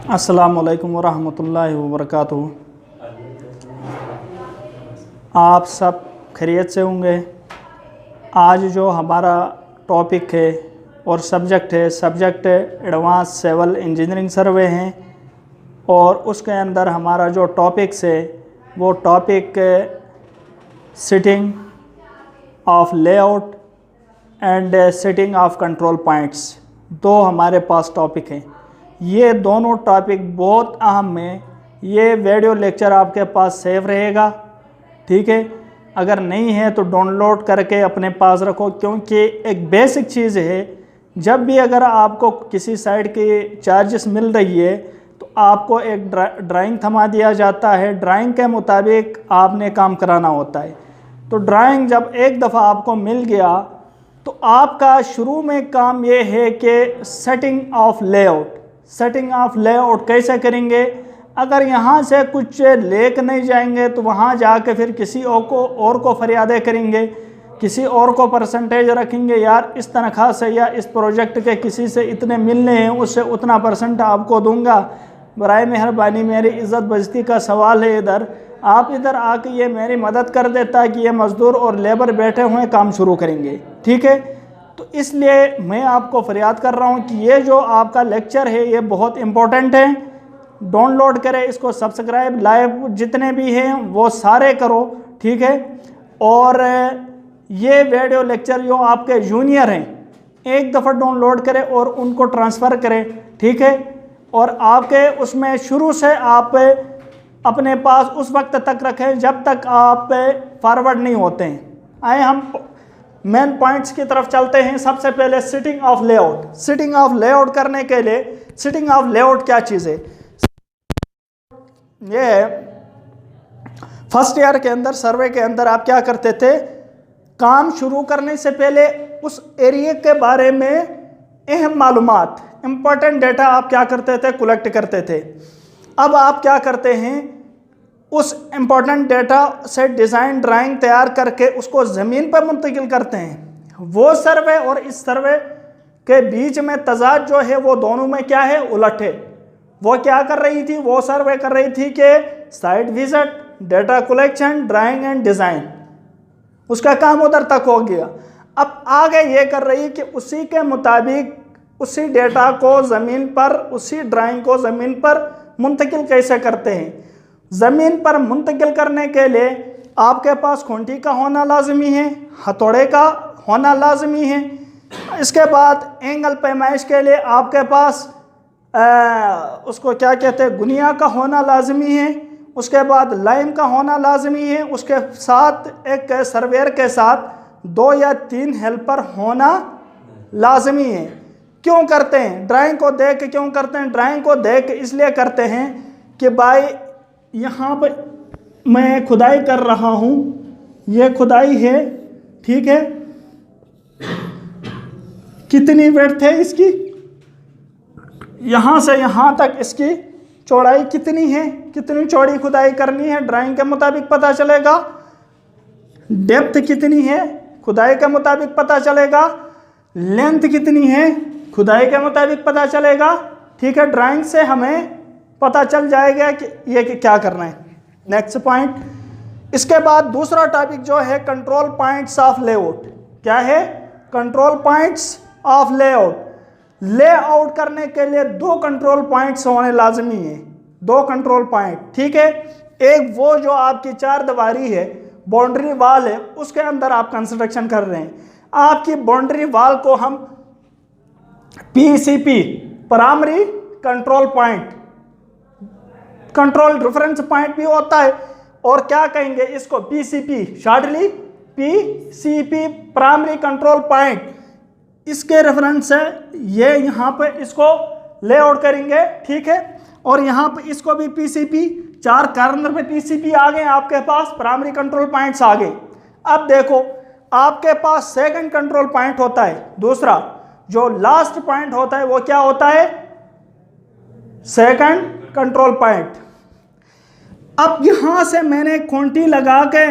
अस्सलामु अलैकुम वरहमतुल्लाहि वबरकातुहू। आप सब खैरियत से होंगे। आज जो हमारा टॉपिक है और subject advance civil engineering survey हैं और उसके अंदर हमारा जो टॉपिक्स है वो topic setting of layout and setting of control points, दो हमारे पास टॉपिक हैं। ये दोनों टॉपिक बहुत अहम हैं। ये वीडियो लेक्चर आपके पास सेव रहेगा, ठीक है। अगर नहीं है तो डाउनलोड करके अपने पास रखो, क्योंकि एक बेसिक चीज़ है। जब भी अगर आपको किसी साइड की चार्जेस मिल रही है तो आपको एक ड्राइंग थमा दिया जाता है। ड्राइंग के मुताबिक आपने काम कराना होता है। तो ड्राइंग जब एक दफ़ा आपको मिल गया तो आपका शुरू में काम ये है कि सेटिंग ऑफ लेआउट कैसे करेंगे। अगर यहाँ से कुछ लेके नहीं जाएंगे तो वहाँ जाके फिर किसी और को फरियादें करेंगे, किसी और को परसेंटेज रखेंगे, यार इस तनख्वाह से या इस प्रोजेक्ट के किसी से इतने मिलने हैं, उससे उतना परसेंट आपको दूंगा। बराए मेहरबानी मेरी इज़्ज़त बजती का सवाल है, इधर आप इधर आके ये मेरी मदद कर देता कि ये मज़दूर और लेबर बैठे हुए काम शुरू करेंगे, ठीक है। तो इसलिए मैं आपको फरियाद कर रहा हूँ कि ये जो आपका लेक्चर है ये बहुत इम्पोर्टेंट है। डाउनलोड करें इसको, सब्सक्राइब लाइव जितने भी हैं वो सारे करो, ठीक है। और ये वीडियो लेक्चर जो आपके जूनियर हैं एक दफ़ा डाउनलोड करें और उनको ट्रांसफ़र करें, ठीक है। और आपके उसमें शुरू से आप अपने पास उस वक्त तक रखें जब तक आप फॉरवर्ड नहीं होते हैं। आए हम मेन पॉइंट्स की तरफ चलते हैं। सबसे पहले सिटिंग ऑफ लेआउट करने के लिए सिटिंग ऑफ लेआउट क्या चीज़ है। ये फर्स्ट ईयर के अंदर सर्वे के अंदर आप क्या करते थे, काम शुरू करने से पहले उस एरिया के बारे में अहम मालूमात, इंपॉर्टेंट डेटा आप क्या करते थे, कलेक्ट करते थे। अब आप क्या करते हैं, उस इम्पोर्टेंट डेटा से डिज़ाइन ड्राइंग तैयार करके उसको ज़मीन पर मुंतकिल करते हैं। वो सर्वे और इस सर्वे के बीच में तजाद जो है वो दोनों में क्या है, उलट है। वो क्या कर रही थी, वो सर्वे कर रही थी कि site visit, data collection, drawing and design, उसका काम उधर तक हो गया। अब आगे ये कर रही कि उसी के मुताबिक उसी डेटा को ज़मीन पर, उसी ड्राइंग को ज़मीन पर मुंतकिल कैसे करते हैं। ज़मीन पर मुंतकिल करने के लिए आपके पास खूंटी का होना लाजमी है, हथौड़े का होना लाजमी है। इसके बाद एंगल पैमाइश के लिए आपके पास उसको क्या कहते हैं, गुनिया का होना लाजमी है। उसके बाद लाइम का होना लाजमी है। उसके साथ एक सर्वेयर के साथ 2 या 3 हेल्पर होना लाजमी है। क्यों करते हैं, ड्राइंग को देख के क्यों करते हैं। ड्राइंग को देख इसलिए करते हैं कि भाई यहाँ पे मैं खुदाई कर रहा हूँ, ये खुदाई है, ठीक है। कितनी विड्थ है इसकी, यहाँ से यहाँ तक इसकी चौड़ाई कितनी है, कितनी चौड़ी खुदाई करनी है, ड्राइंग के मुताबिक पता चलेगा। डेप्थ कितनी है, खुदाई के मुताबिक पता चलेगा। लेंथ कितनी है, खुदाई के मुताबिक पता चलेगा, ठीक है। ड्राइंग से हमें पता चल जाएगा कि ये क्या करना है। नेक्स्ट पॉइंट, इसके बाद दूसरा टॉपिक जो है कंट्रोल पॉइंट्स ऑफ लेआउट। क्या है, control points of layout. Layout करने के लिए 2 कंट्रोल पॉइंट्स होने लाजमी है, 2 कंट्रोल पॉइंट, ठीक है। एक वो जो आपकी 4 दीवारी है, बाउंड्री वाल है, उसके अंदर आप कंस्ट्रक्शन कर रहे हैं। आपकी बाउंड्री वाल को हम PCP, primary control point, control reference point भी होता है, और क्या कहेंगे इसको, PCP, shortly PCP, primary control point. इसके रेफरेंस से ये यहाँ पे इसको लेआउट करेंगे, ठीक है। और यहाँ पे इसको भी PCP, 4 कार्नर पे PCP आ गए आपके पास, प्राइमरी कंट्रोल पॉइंट्स आ गए। अब देखो आपके पास सेकंड कंट्रोल पॉइंट होता है, दूसरा जो लास्ट पॉइंट होता है वो क्या होता है, सेकंड कंट्रोल पॉइंट। अब यहां से मैंने खूंटी लगा के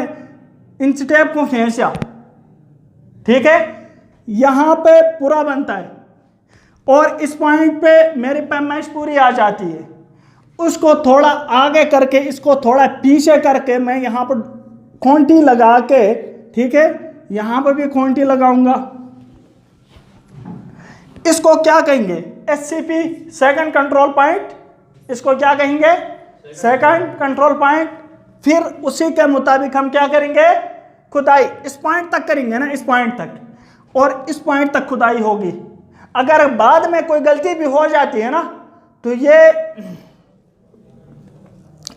इंच टेप को खींचा, ठीक है। यहां पे पूरा बनता है और इस पॉइंट पे मेरी पैमाइश पूरी आ जाती है। उसको थोड़ा आगे करके, इसको थोड़ा पीछे करके मैं यहाँ पर खूंटी लगा के, ठीक है, यहाँ पर भी खूंटी लगाऊंगा। इसको क्या कहेंगे? SCP, second control point. इसको क्या कहेंगे? Second control point. फिर उसी के मुताबिक हम क्या करेंगे? खुदाई इस पॉइंट तक करेंगे ना, इस पॉइंट तक, और इस पॉइंट तक खुदाई होगी। अगर बाद में कोई गलती भी हो जाती है ना, तो ये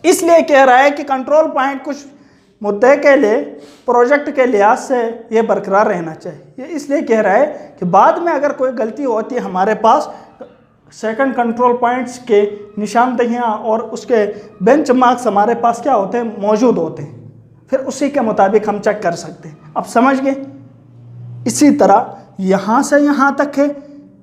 इसलिए कह रहा है कि कंट्रोल पॉइंट कुछ मुद्दे के लिए, प्रोजेक्ट के लिहाज से ये बरकरार रहना चाहिए। ये इसलिए कह रहा है कि बाद में अगर कोई गलती होती है, हमारे पास सेकंड कंट्रोल पॉइंट्स के निशानदेहियाँ और उसके बेंचमार्क्स हमारे पास क्या होते हैं? मौजूद होते हैं। फिर उसी के मुताबिक हम चेक कर सकते हैं। अब समझ गए? इसी तरह यहाँ से यहाँ तक है,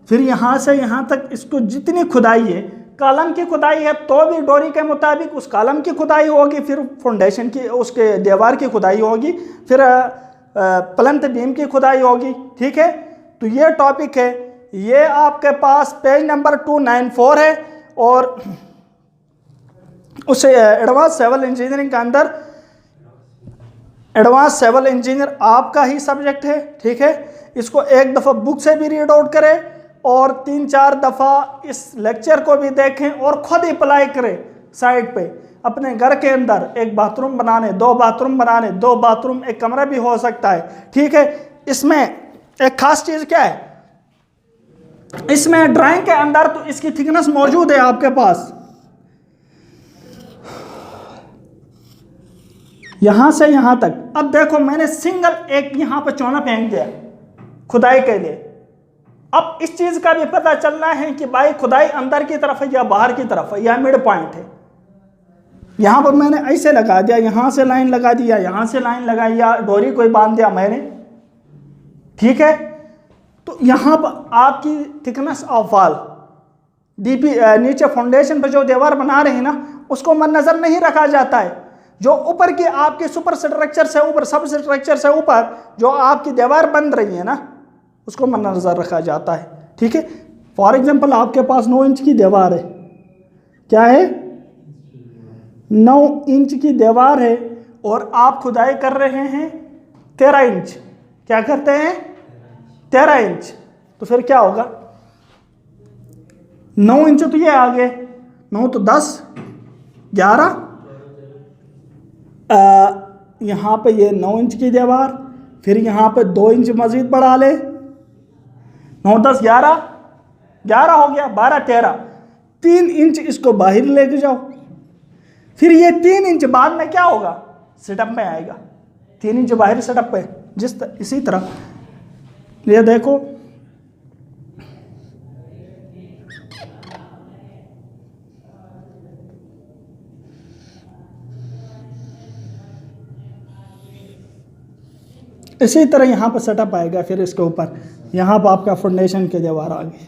फिर यहाँ से यहाँ तक इसको जितनी खुदाई है, कॉलम की खुदाई है तो भी डोरी के मुताबिक उस कॉलम की खुदाई होगी, फिर फाउंडेशन की, उसके दीवार की खुदाई होगी, फिर प्लंथ बीम की खुदाई होगी। ठीक है, तो ये टॉपिक है, ये आपके पास पेज नंबर 294 है। और उस एडवांस सिविल इंजीनियरिंग के अंदर एडवांस सिविल इंजीनियर आपका ही सब्जेक्ट है। ठीक है, इसको एक दफ़ा बुक से भी रीड आउट करें और 3-4 दफ़ा इस लेक्चर को भी देखें और खुद ही अप्लाई करें साइड पे। अपने घर के अंदर एक बाथरूम बनाने, 2 बाथरूम बनाने, 2 बाथरूम, एक कमरा भी हो सकता है। ठीक है, इसमें एक खास चीज़ क्या है? इसमें ड्राइंग के अंदर तो इसकी थिकनेस मौजूद है आपके पास, यहां से यहां तक। अब देखो, मैंने सिंगल एक यहां पर चौना फेंक दिया खुदाई के लिए। अब इस चीज का भी पता चलना है कि भाई खुदाई अंदर की तरफ है या बाहर की तरफ है या मिड पॉइंट है। यहां पर मैंने ऐसे लगा दिया, यहां से लाइन लगा दिया, यहां से लाइन लगाई, या डोरी कोई बांध दिया मैंने। ठीक है, तो यहां पर आपकी थिकनेस ऑफ वॉल डीपी नीचे फाउंडेशन पर जो दीवार बना रहे हैं ना, उसको मद्देनजर नहीं रखा जाता है। जो ऊपर की आपकी सुपर स्ट्रक्चर से ऊपर, सब स्ट्रक्चर से ऊपर जो आपकी दीवार बन रही है ना, उसको मद्देनजर रखा जाता है। ठीक है, फॉर एग्जांपल आपके पास 9 इंच की दीवार है, क्या है? 9 इंच की दीवार है और आप खुदाई कर रहे हैं 13 इंच। क्या करते हैं? 13 इंच। तो फिर क्या होगा? 9 इंच तो ये आ गए, 9 तो 10, 11, यहाँ पे ये 9 इंच की दीवार, फिर यहाँ पे 2 इंच मजीद बढ़ा ले, 9, 10, 11, 11 हो गया, 12, 13, 3 इंच इसको बाहर लेके जाओ। फिर ये 3 इंच बाद में क्या होगा? सेटअप में आएगा, 3 इंच बाहर सेटअप पे। इसी तरह ये देखो, इसी तरह यहाँ पर सेटअप आएगा। फिर इसके ऊपर यहाँ पर आपका फाउंडेशन की दीवार आ गई।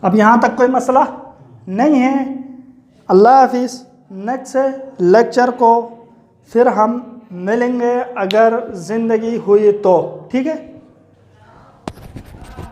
अब यहाँ तक कोई मसला नहीं है। अल्लाह हाफिज़। नेक्स्ट लेक्चर को फिर हम मिलेंगे अगर ज़िंदगी हुई तो। ठीक है।